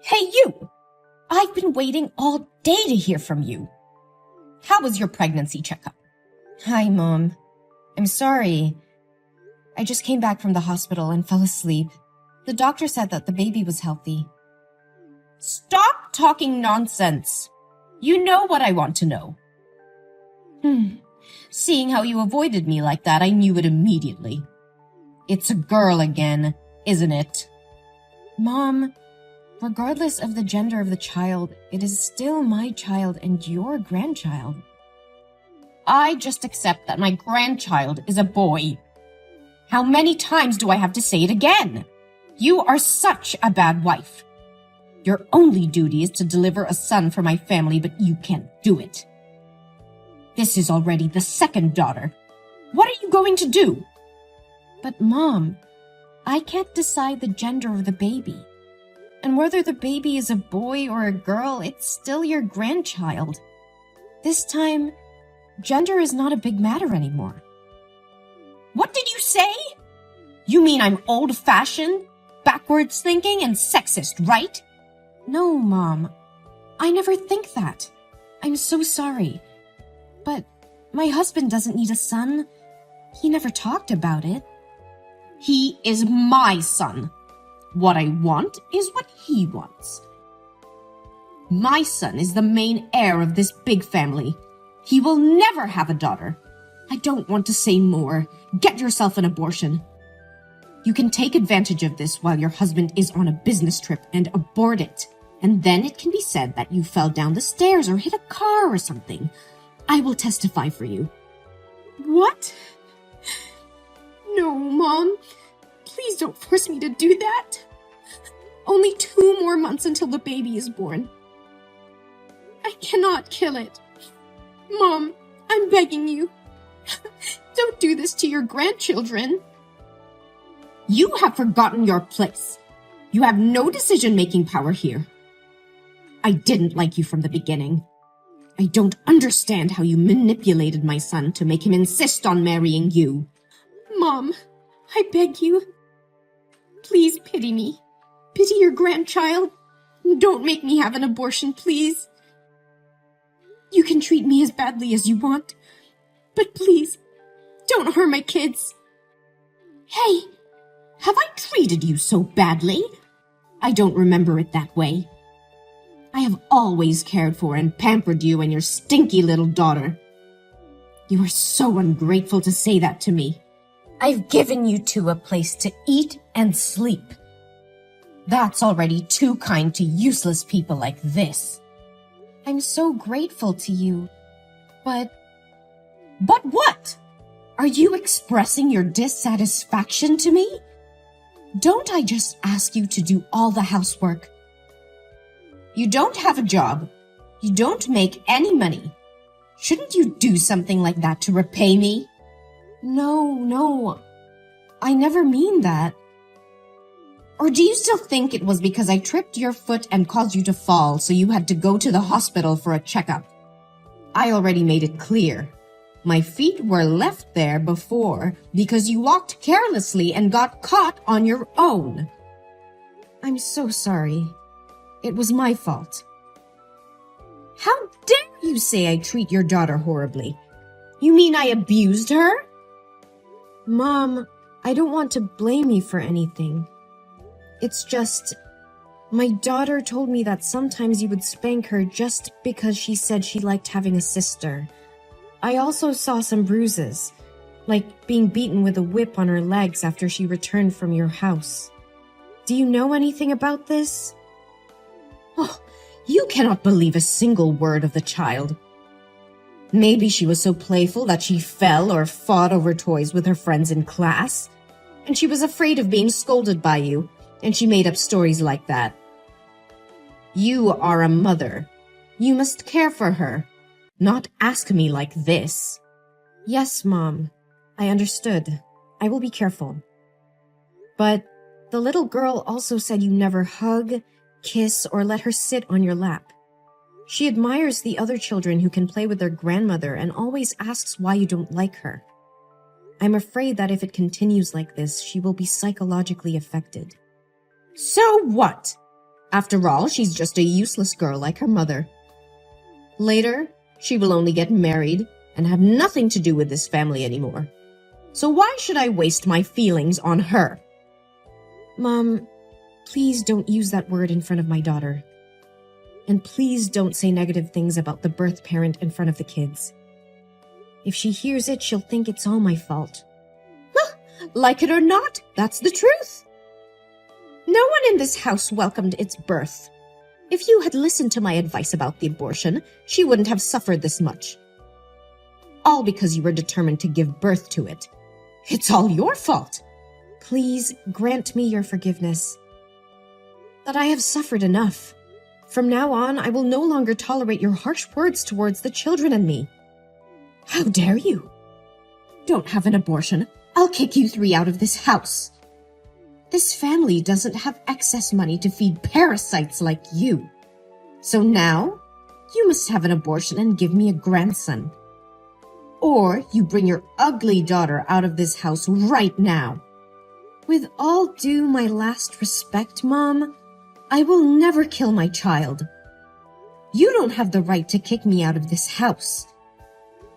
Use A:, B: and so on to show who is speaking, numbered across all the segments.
A: Hey, you! I've been waiting all day to hear from you. How was your pregnancy checkup? Hi, Mom. I'm sorry. I just came back from the hospital and fell asleep. The doctor said that the baby was healthy. Stop talking nonsense. You know what I want to know. Seeing how you avoided me like that, I knew it immediately. It's a girl again, isn't it? Mom, regardless of the gender of the child, it is still my child and your grandchild. I just accept that my grandchild is a boy. How many times do I have to say it again? You are such a bad wife. Your only duty is to deliver a son for my family, but you can't do it. This is already the second daughter. What are you going to do? But Mom, I can't decide the gender of the baby. And whether the baby is a boy or a girl, it's still your grandchild. This time, gender is not a big matter anymore. What did you say? You mean I'm old-fashioned, backwards thinking, and sexist, right? No, Mom. I never think that. I'm so sorry. But my husband doesn't need a son. He never talked about it. He is my son. What I want is what he wants. My son is the main heir of this big family. He will never have a daughter. I don't want to say more. Get yourself an abortion. You can take advantage of this while your husband is on a business trip and abort it. And then it can be said that you fell down the stairs or hit a car or something. I will testify for you. What? No, Mom. Please don't force me to do that. Only 2 more months until the baby is born. I cannot kill it. Mom, I'm begging you. Don't do this to your grandchildren. You have forgotten your place. You have no decision-making power here. I didn't like you from the beginning. I don't understand how you manipulated my son to make him insist on marrying you. Mom, I beg you. Please pity me. Pity your grandchild. Don't make me have an abortion, please. You can treat me as badly as you want, but please, don't harm my kids. Hey, have I treated you so badly? I don't remember it that way. I have always cared for and pampered you and your stinky little daughter. You are so ungrateful to say that to me. I've given you two a place to eat and sleep. That's already too kind to useless people like this. I'm so grateful to you, but what? Are you expressing your dissatisfaction to me? Don't I just ask you to do all the housework? You don't have a job. You don't make any money. Shouldn't you do something like that to repay me? No. I never mean that. Or do you still think it was because I tripped your foot and caused you to fall, so you had to go to the hospital for a checkup? I already made it clear. My feet were left there before because you walked carelessly and got caught on your own. I'm so sorry. It was my fault. How dare you say I treat your daughter horribly? You mean I abused her? Mom, I don't want to blame you for anything. It's just, my daughter told me that sometimes you would spank her just because she said she liked having a sister. I also saw some bruises, like being beaten with a whip on her legs after she returned from your house. Do you know anything about this? Oh, you cannot believe a single word of the child. Maybe she was so playful that she fell or fought over toys with her friends in class, and she was afraid of being scolded by you, and she made up stories like that. You are a mother. You must care for her, not ask me like this. Yes, Mom. I understood. I will be careful. But the little girl also said you never hug, kiss, or let her sit on your lap. She admires the other children who can play with their grandmother and always asks why you don't like her. I'm afraid that if it continues like this, she will be psychologically affected. So what? After all, she's just a useless girl like her mother. Later, she will only get married and have nothing to do with this family anymore. So why should I waste my feelings on her? Mom, please don't use that word in front of my daughter. And please don't say negative things about the birth parent in front of the kids. If she hears it, she'll think it's all my fault. Like it or not, that's the truth. No one in this house welcomed its birth. If you had listened to my advice about the abortion, she wouldn't have suffered this much. All because you were determined to give birth to it. It's all your fault. Please grant me your forgiveness. That I have suffered enough. From now on, I will no longer tolerate your harsh words towards the children and me. How dare you? Don't have an abortion. I'll kick you three out of this house. This family doesn't have excess money to feed parasites like you. So now, you must have an abortion and give me a grandson. Or you bring your ugly daughter out of this house right now. With all due my last respect, Mom, I will never kill my child. You don't have the right to kick me out of this house.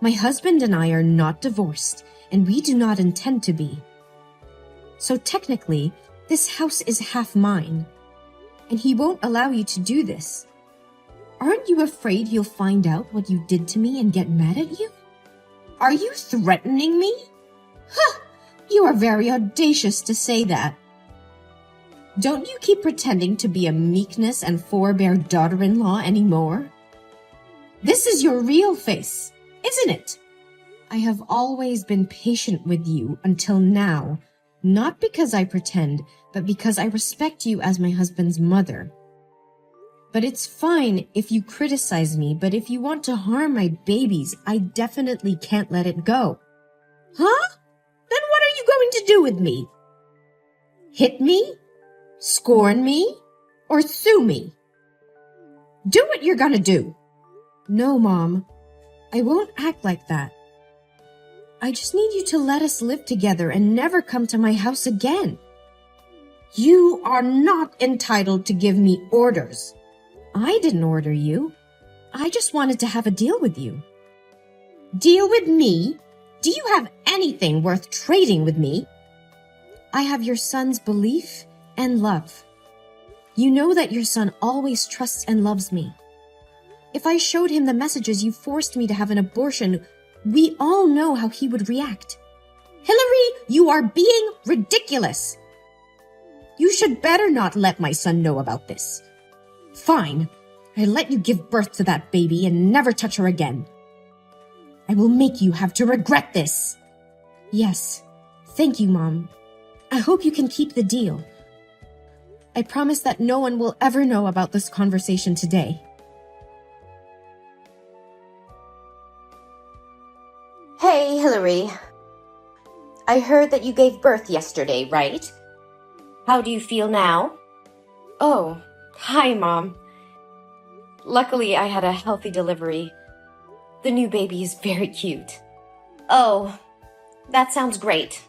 A: My husband and I are not divorced, and we do not intend to be. So technically, this house is half mine, and he won't allow you to do this. Aren't you afraid he'll find out what you did to me and get mad at you? Are you threatening me? Huh! You are very audacious to say that. Don't you keep pretending to be a meekness and forbear daughter-in-law anymore? This is your real face, isn't it? I have always been patient with you until now, not because I pretend, but because I respect you as my husband's mother. But it's fine if you criticize me, but if you want to harm my babies, I definitely can't let it go. Huh? Then what are you going to do with me? Hit me? Scorn me? Or sue me? Do what you're gonna do. No, Mom. I won't act like that. I just need you to let us live together and never come to my house again. You are not entitled to give me orders. I didn't order you. I just wanted to have a deal with you. Deal with me? Do you have anything worth trading with me? I have your son's belief and love. You know that your son always trusts and loves me. If I showed him the messages you forced me to have an abortion, we all know how he would react. Hillary, you are being ridiculous. You should better not let my son know about this. Fine, I let you give birth to that baby and never touch her again. I will make you have to regret this. Yes, thank you, Mom. I hope you can keep the deal. I promise that no one will ever know about this conversation today.
B: Hey, Hillary. I heard that you gave birth yesterday, right? How do you feel now? Oh, hi, Mom. Luckily, I had a healthy delivery. The new baby is very cute. Oh, that sounds great.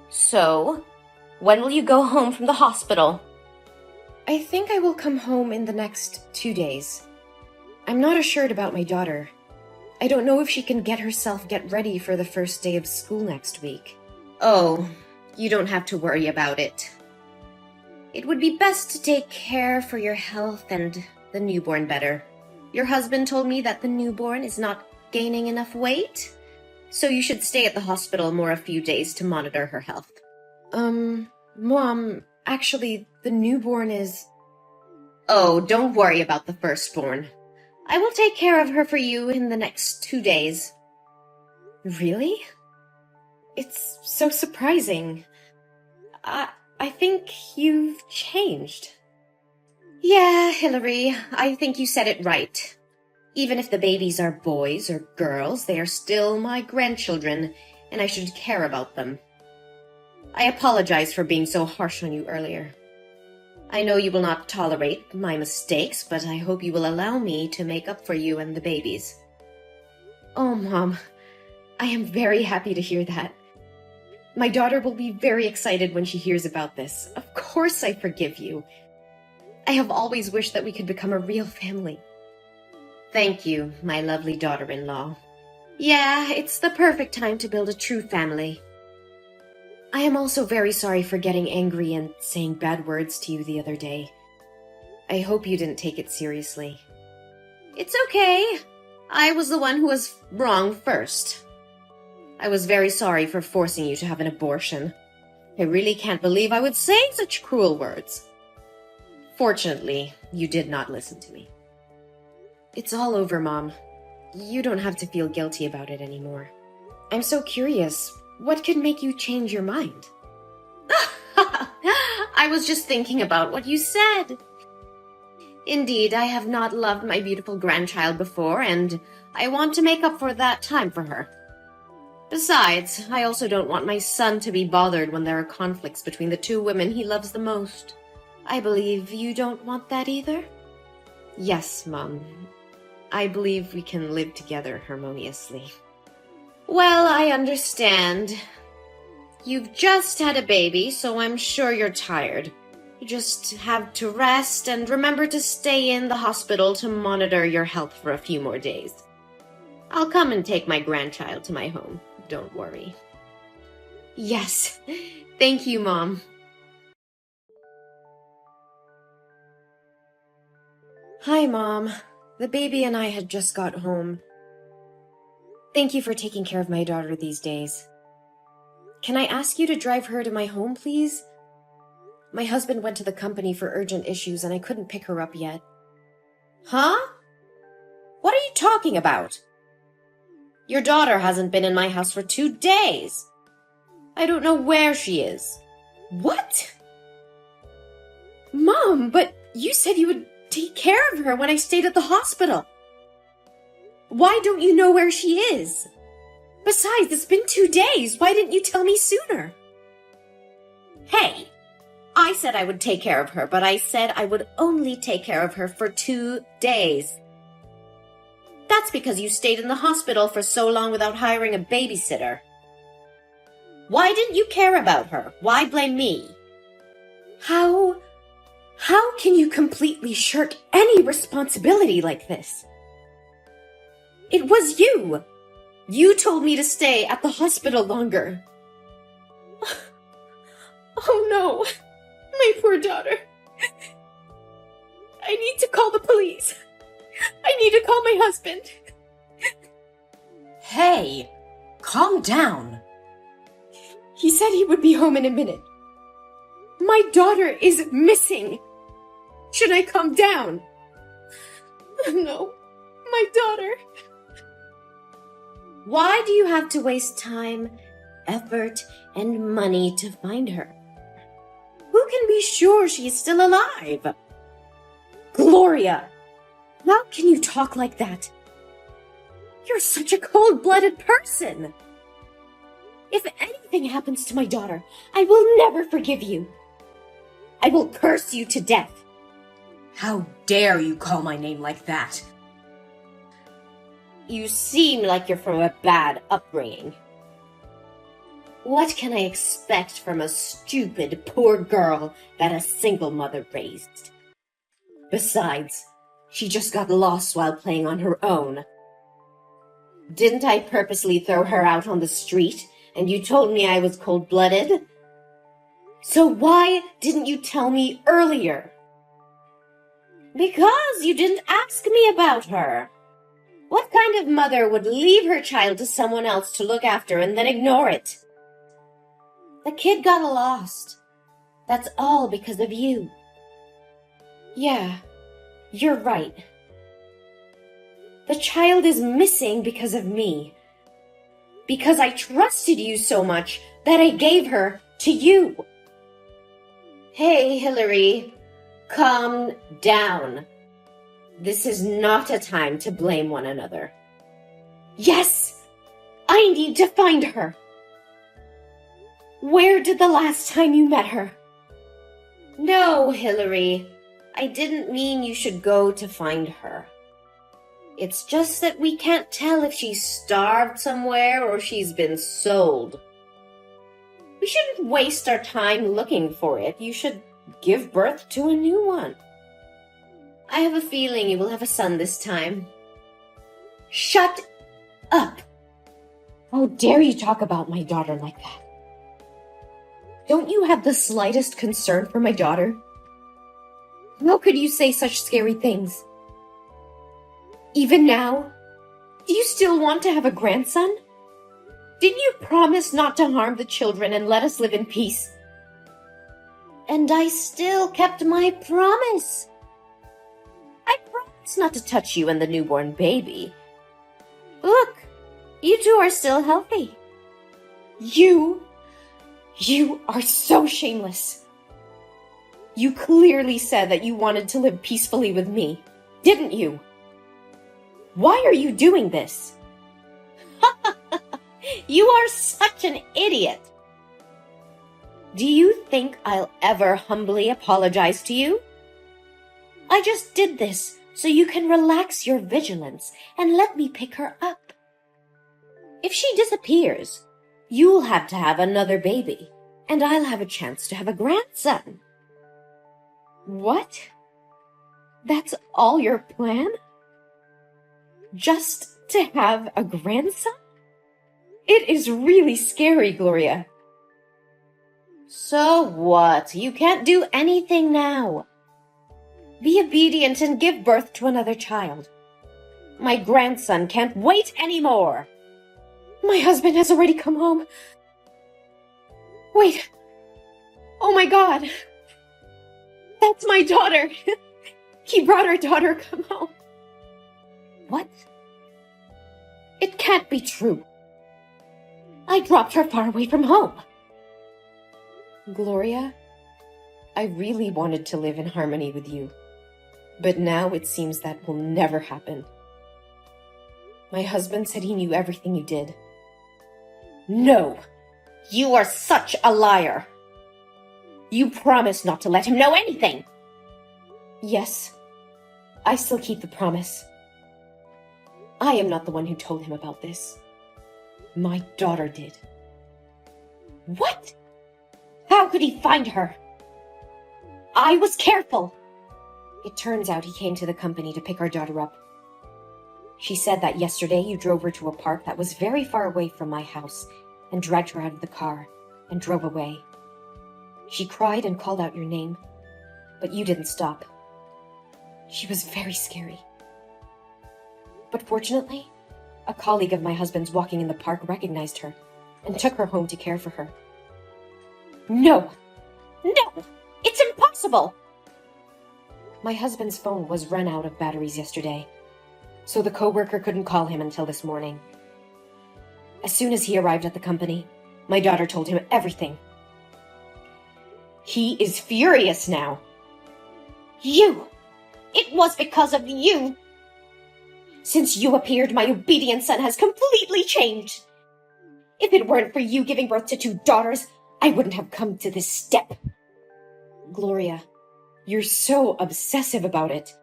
B: So, when will you go home from the hospital?
A: I think I will come home in the next 2 days. I'm not assured about my daughter. I don't know if she can get ready for the first day of school next week.
B: Oh, you don't have to worry about it. It would be best to take care for your health and the newborn better. Your husband told me that the newborn is not gaining enough weight, so you should stay at the hospital more a few days to monitor her health.
A: Mom, actually, the newborn is...
B: Oh, don't worry about the firstborn. I will take care of her for you in the next 2 days.
A: Really? It's so surprising. I think you've changed.
B: Yeah, Hillary, I think you said it right. Even if the babies are boys or girls, they are still my grandchildren, and I should care about them. I apologize for being so harsh on you earlier. I know you will not tolerate my mistakes, but I hope you will allow me to make up for you and the babies.
A: Oh, Mom, I am very happy to hear that. My daughter will be very excited when she hears about this. Of course I forgive you.
B: I have always wished that we could become a real family. Thank you, my lovely daughter-in-law. Yeah, it's the perfect time to build a true family. I am also very sorry for getting angry and saying bad words to you the other day. I hope you didn't take it seriously. It's okay. I was the one who was wrong first. I was very sorry for forcing you to have an abortion. I really can't believe I would say such cruel words. Fortunately, you did not listen to me. It's all over, Mom. You don't have to feel guilty about it anymore. I'm so curious. What could make you change your mind? I was just thinking about what you said. Indeed, I have not loved my beautiful grandchild before, and I want to make up for that time for her. Besides, I also don't want my son to be bothered when there are conflicts between the two women he loves the most. I believe you don't want that either? Yes, Mom. I believe we can live together harmoniously. Well, I understand. You've just had a baby, so I'm sure you're tired. You just have to rest and remember to stay in the hospital to monitor your health for a few more days. I'll come and take my grandchild to my home. Don't worry. Yes. Thank you, Mom. Hi, Mom. The baby and I had just got home. Thank you for taking care of my daughter these days. Can I ask you to drive her to my home, please? My husband went to the company for urgent issues and I couldn't pick her up yet. Huh? What are you talking about? Your daughter hasn't been in my house for 2 days. I don't know where she is. What? Mom, but you said you would take care of her when I stayed at the hospital. Why don't you know where she is? Besides, it's been 2 days. Why didn't you tell me sooner? Hey, I said I would take care of her, but I said I would only take care of her for 2 days. That's because you stayed in the hospital for so long without hiring a babysitter. Why didn't you care about her? Why blame me? How can you completely shirk any responsibility like this? It was you. You told me to stay at the hospital longer. Oh no, my poor daughter. I need to call the police. I need to call my husband. Hey, calm down. He said he would be home in a minute. My daughter is missing. Should I calm down? No, my daughter. Why do you have to waste time, effort, and money to find her? Who can be sure she is still alive? Gloria, how can you talk like that? You're such a cold-blooded person. If anything happens to my daughter, I will never forgive you. I will curse you to death. How dare you call my name like that? You seem like you're from a bad upbringing. What can I expect from a stupid, poor girl that a single mother raised? Besides, she just got lost while playing on her own. Didn't I purposely throw her out on the street, and you told me I was cold-blooded? So why didn't you tell me earlier? Because you didn't ask me about her. What kind of mother would leave her child to someone else to look after and then ignore it? The kid got lost. That's all because of you. Yeah, you're right. The child is missing because of me. Because I trusted you so much that I gave her to you. Hey, Hillary, calm down. This is not a time to blame one another. Yes, I need to find her. Where did the last time you met her? No, Hillary, I didn't mean you should go to find her. It's just that we can't tell if she's starved somewhere or she's been sold. We shouldn't waste our time looking for it. You should give birth to a new one. I have a feeling you will have a son this time. Shut up! How dare you talk about my daughter like that? Don't you have the slightest concern for my daughter? How could you say such scary things? Even now, do you still want to have a grandson? Didn't you promise not to harm the children and let us live in peace? And I still kept my promise. I promised not to touch you and the newborn baby. Look, you two are still healthy. You are so shameless. You clearly said that you wanted to live peacefully with me, didn't you? Why are you doing this? You are such an idiot. Do you think I'll ever humbly apologize to you? I just did this so you can relax your vigilance and let me pick her up. If she disappears, you'll have to have another baby, and I'll have a chance to have a grandson. What? That's all your plan? Just to have a grandson? It is really scary, Gloria. So what? You can't do anything now. Be obedient and give birth to another child. My grandson can't wait anymore. My husband has already come home. Wait. Oh my God. That's my daughter. He brought our daughter come home. What? It can't be true. I dropped her far away from home. Gloria, I really wanted to live in harmony with you, but now it seems that will never happen. My husband said he knew everything you did. No, you are such a liar. You promised not to let him know anything. Yes, I still keep the promise. I am not the one who told him about this. My daughter did. What? How could he find her? I was careful. It turns out he came to the company to pick our daughter up. She said that yesterday you drove her to a park that was very far away from my house and dragged her out of the car and drove away. She cried and called out your name, but you didn't stop. She was very scary. But fortunately, a colleague of my husband's walking in the park recognized her and took her home to care for her. No! No! It's impossible! My husband's phone was run out of batteries yesterday, so the coworker couldn't call him until this morning. As soon as he arrived at the company, my daughter told him everything. He is furious now. You! It was because of you! Since you appeared, my obedient son has completely changed. If it weren't for you giving birth to 2 daughters, I wouldn't have come to this step. Gloria, you're so obsessive about it.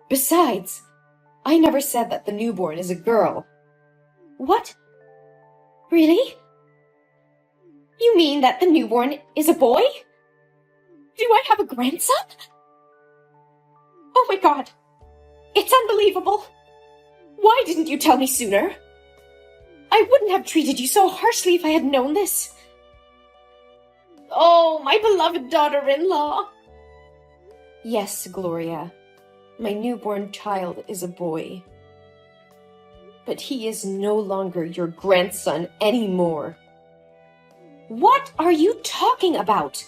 B: Besides, I never said that the newborn is a girl. What? Really? You mean that the newborn is a boy? Do I have a grandson? Oh my God! It's unbelievable! Why didn't you tell me sooner? I wouldn't have treated you so harshly if I had known this. Oh, my beloved daughter-in-law! Yes, Gloria, my newborn child is a boy. But he is no longer your grandson anymore. What are you talking about?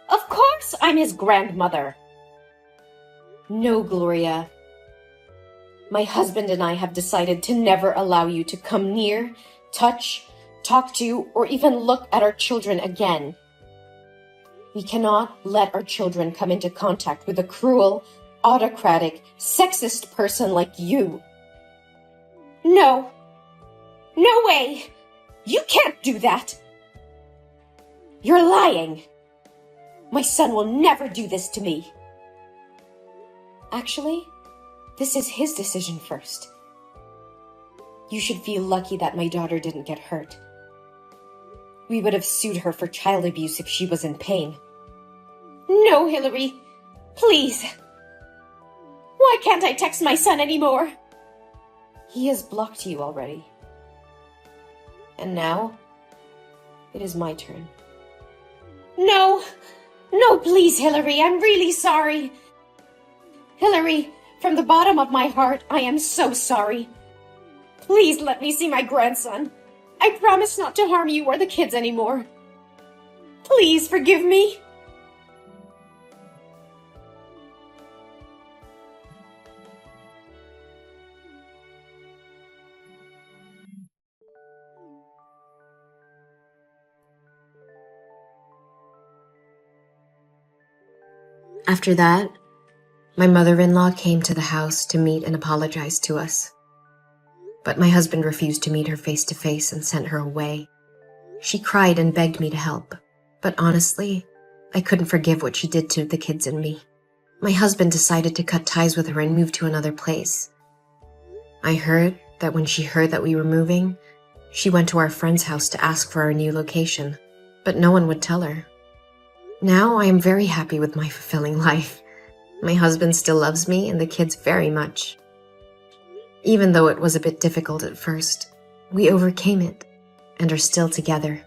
B: Of course I'm his grandmother. No, Gloria. My husband and I have decided to never allow you to come near, touch, talk to, or even look at our children again. We cannot let our children come into contact with a cruel, autocratic, sexist person like you. No. No way! You can't do that! You're lying! My son will never do this to me. Actually, this is his decision first. You should feel lucky that my daughter didn't get hurt. We would have sued her for child abuse if she was in pain. No, Hillary. Please. Why can't I text my son anymore? He has blocked you already. And now, it is my turn. No! No, please, Hillary, I'm really sorry. Hillary, from the bottom of my heart, I am so sorry. Please let me see my grandson. I promise not to harm you or the kids anymore. Please forgive me.
A: After that, my mother-in-law came to the house to meet and apologize to us. But my husband refused to meet her face to face and sent her away. She cried and begged me to help, but honestly, I couldn't forgive what she did to the kids and me. My husband decided to cut ties with her and move to another place. I heard that when she heard that we were moving, she went to our friend's house to ask for our new location, but no one would tell her. Now I am very happy with my fulfilling life. My husband still loves me and the kids very much. Even though it was a bit difficult at first, we overcame it and are still together.